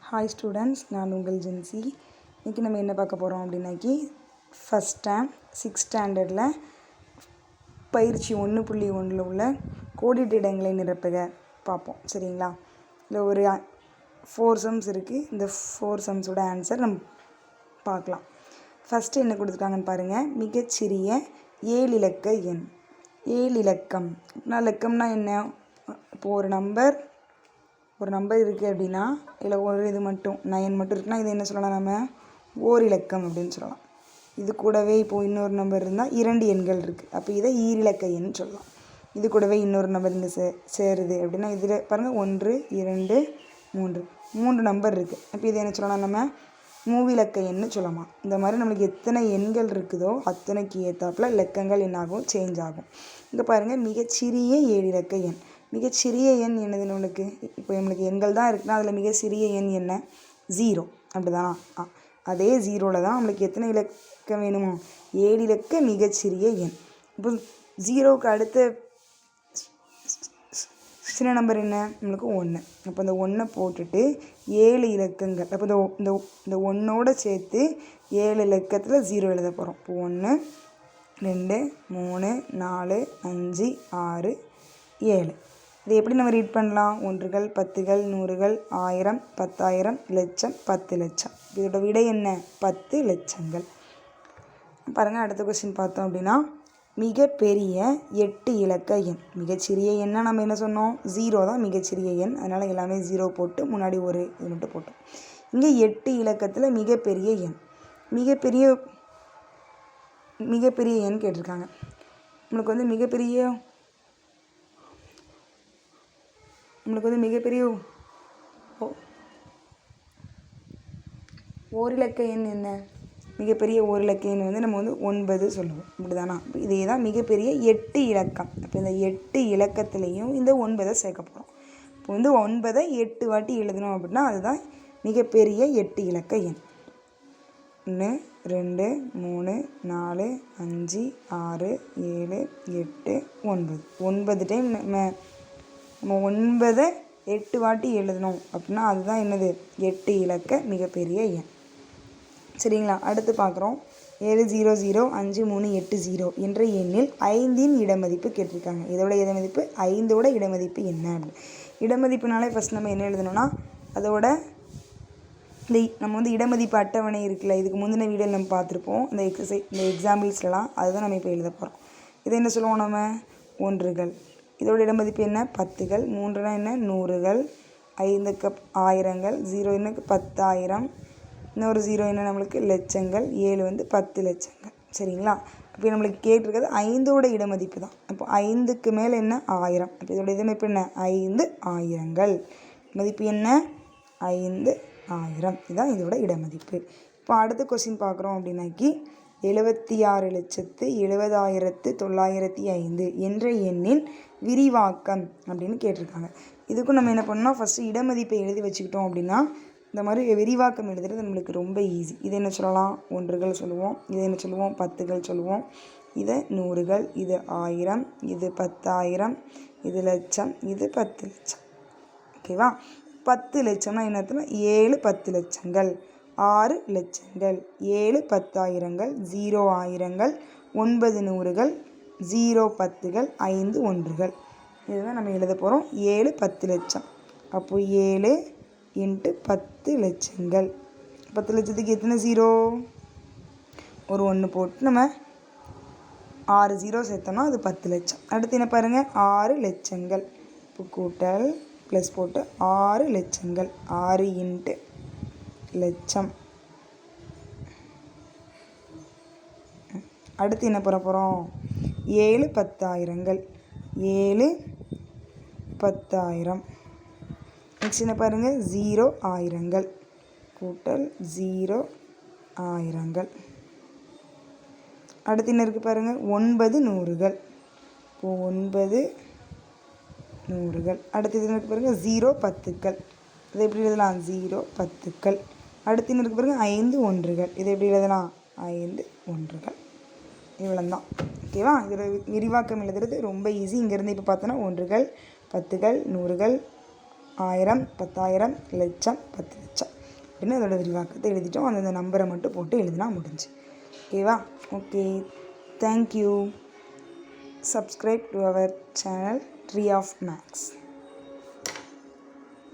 Hi students, நான் உங்கள் gen Z. இன்றைக்கி நம்ம என்ன பார்க்க போகிறோம் அப்படின்னாக்கி ஃபஸ்ட் டேர்ம் 6th ஸ்டாண்டர்டில் பயிற்சி 1.1 உள்ள கோடிட்ட இடங்களை நிரப்புக பார்ப்போம். சரிங்களா? இல்லை ஒரு 4 சம்ஸ் இருக்குது. இந்த 4 சம்ஸோட ஆன்சர் நம்ம பார்க்கலாம். ஃபஸ்ட்டு என்ன கொடுத்துருக்காங்கன்னு பாருங்கள். மிகச்சிறிய 7 இலக்க எண். 7 இலக்கம். இலக்கம்னா என்ன? இப்போது ஒரு நம்பர் இருக்குது அப்படின்னா இல்லை ஒரு இது மட்டும் 9 மட்டும் இருக்குன்னா இது என்ன சொல்லலாம்? நம்ம ஓர் இலக்கம் அப்படின்னு சொல்லலாம். இது கூடவே இப்போது இன்னொரு நம்பர் இருந்தால் 2 எண்கள் இருக்குது, அப்போ இதை ஈரிலக்க எண் சொல்லலாம். இது கூடவே இன்னொரு நம்பர் இங்கே சேருது அப்படின்னா இதில் பாருங்கள் 1 2 3 நம்பர் இருக்குது, அப்போ இதை என்ன சொல்லலாம்? நம்ம மூவிலக்க எண்ணு சொல்லலாம். இந்த மாதிரி நம்மளுக்கு எத்தனை எண்கள் இருக்குதோ அத்தனைக்கு ஏற்றாப்புல இலக்கங்கள் என்னாகும்? சேஞ்ச் ஆகும். இங்கே பாருங்கள், மிகச்சிறிய 7 இலக்க எண். மிகச்சிறிய எண் என்னது? நம்மளுக்கு இப்போ நம்மளுக்கு எண்கள் தான் இருக்குன்னா அதில் மிகச்சிறிய எண் என்ன? 0. அப்படிதானா? அதே 0ல் தான் நம்மளுக்கு எத்தனை இலக்கம் வேணுமோ? 7 இலக்க மிகச்சிறிய எண். இப்போ 0க்கு அடுத்த சின்ன நம்பர் என்ன? நம்மளுக்கு 1. அப்போ இந்த 1 போட்டுட்டு 7 இலக்கங்கள், அப்போ இந்த 1ஓட சேர்த்து 7 இலக்கத்தில் 0 எழுத போகிறோம். இப்போ 1 2 3 4 5 6 7. இதை எப்படி நம்ம ரீட் பண்ணலாம்? ஒன்றுகள், பத்துகள், நூறுகள், 1000, 10,000, லட்சம், 10 லட்சம். இதோட விடை என்ன? 10 லட்சங்கள். பாருங்கள், அடுத்த கொஸ்டின் பார்த்தோம் அப்படின்னா மிகப்பெரிய 8 இலக்க எண். மிகச்சிறிய எண்ணா நம்ம என்ன சொன்னோம்? 0 தான் மிகச்சிறிய எண், அதனால் எல்லாமே 0 போட்டு முன்னாடி ஒரு இது மட்டும் போட்டோம். இங்கே 8 இலக்கத்தில் மிகப்பெரிய எண். மிகப்பெரிய எண் கேட்டிருக்காங்க. நம்மளுக்கு வந்து மிகப்பெரிய ஓரிலக்க எண் என்ன? மிகப்பெரிய ஓரிலக்க எண் வந்து நம்ம வந்து 9 சொல்லுவோம். இப்படி தானா? இதே தான் மிகப்பெரிய 8 இலக்கம். அப்போ இந்த 8 இலக்கத்துலேயும் இந்த 9 சேர்க்க போகிறோம். இப்போ வந்து 9 8 வாட்டி எழுதணும் அப்படின்னா அதுதான் மிகப்பெரிய 8 இலக்க எண். 1 2 3 4 5 6 7 8 9. 9 டைம் நம்ம 9 8 வாட்டி எழுதணும் அப்படின்னா அதுதான் என்னது? 8 இலக்க மிகப்பெரிய எண். சரிங்களா? அடுத்து பார்க்குறோம். 7005380 என்ற எண்ணில் 5இன் இடமதிப்பு கேட்டிருக்காங்க. இதோட இடமதிப்பு 5ஓட இடமதிப்பு என்ன அப்படின்னு. இடமதிப்புனாலே ஃபஸ்ட் நம்ம என்ன எழுதணும்னா அதோட நம்ம வந்து இடமதிப்பு அட்டவணை இருக்குல்ல, இதுக்கு முந்தின வீடியோவில் நம்ம பார்த்துருப்போம். இந்த எக்ஸாம்பிள்ஸ்லாம் அதுதான் நம்ம இப்போ எழுத போகிறோம். இதை என்ன சொல்லுவோம்? நம்ம ஒன்றுகள். இதோட இடமதிப்பு என்ன? 10கள். 3னா என்ன? 100கள். 5க்கு 1000கள். 0 என்னக்கு 10,000. இன்னொரு 0 என்ன? நம்மளுக்கு லட்சங்கள். 7 வந்து 10 லட்சங்கள். சரிங்களா? அப்போ நம்மளுக்கு கேட்டிருக்கிறது 5ஓட இடமதிப்பு தான். அப்போ 5க்கு மேலே என்ன? 1000. அப்போ இதோட இடமதிப்பு என்ன? 5 ஆயிரங்கள். மதிப்பு என்ன? 5 1000. இதுதான் இதோட இடமதிப்பு. இப்போ அடுத்த கொஸ்டின் பார்க்குறோம் அப்படின்னாக்கி 76,70,905 என்ற எண்ணின் விரிவாக்கம் அப்படின்னு கேட்டிருக்காங்க. இதுக்கும் நம்ம என்ன பண்ணோம்னா ஃபஸ்ட்டு இடமதிப்பை எழுதி வச்சுக்கிட்டோம் அப்படின்னா இந்த மாதிரி விரிவாக்கம் எழுதுறது நம்மளுக்கு ரொம்ப ஈஸி. இதை என்ன சொல்லலாம்? ஒன்றுகள் சொல்லுவோம். இதை என்ன சொல்லுவோம்? 10கள் சொல்லுவோம். இதை 100கள். இது 1000. இது 10,000. இது லட்சம். இது 10 லட்சம். ஓகேவா? 10 லட்சம்னா என்ன அர்த்தம்னா 7 10 லட்சங்கள், 6 லட்சங்கள், 7 10,000கள், 0 ஆயிரங்கள், 9 நூறுகள், 0 10கள், 5 ஒன்றுகள். இதுதான் நம்ம எழுத போகிறோம். 7 10 லட்சம். அப்போது 7 × 10 லட்சங்கள். 10 லட்சத்துக்கு எத்தனை 0? ஒரு 1 போட்டு நம்ம 6 0 சேர்த்தோம்னா அது 10 லட்சம். அடுத்து என்ன பாருங்கள்? 6 லட்சங்கள். இப்போ கூட்டல் ப்ளஸ் போட்டு 6 லட்சங்கள். 6 × லட்சம். அடுத்து என்ன பண்ண போகிறோம்? 7 10,000கள். 7 10,000. நெக்ஸ்ட் என்ன பாருங்கள்? 0 ஆயிரங்கள். கூட்டல் 0 ஆயிரங்கள். அடுத்து என்ன இருக்குது பாருங்கள்? 9 நூறுகள். இப்போது 9 நூறுகள். அடுத்து இது இருக்குது பாருங்கள்? 0 10கள். இதை எப்படி எழுதலாம்? 0 10கள். அடுத்து என்ன இருக்குது பாருங்கள்? 5 ஒன்றுகள். இதை எப்படி எழுதலாம்? 5 ஒன்றுகள். இவ்வளோதான். ஓகேவா? இதோட விரிவாக்கம் எழுதுறது ரொம்ப ஈஸி. இங்கேருந்து இப்போ பார்த்தோன்னா ஒன்றுகள், 10கள், நூறுகள், 1000, 10,000, லட்சம், 10 லட்சம் அப்படின்னு அதோட விரிவாக்கத்தை எழுதிட்டோம். அந்தந்த நம்பரை மட்டும் போட்டு எழுதினா முடிஞ்சு. ஓகேவா? Okay, thank you. Subscribe to our channel Tree of Maths.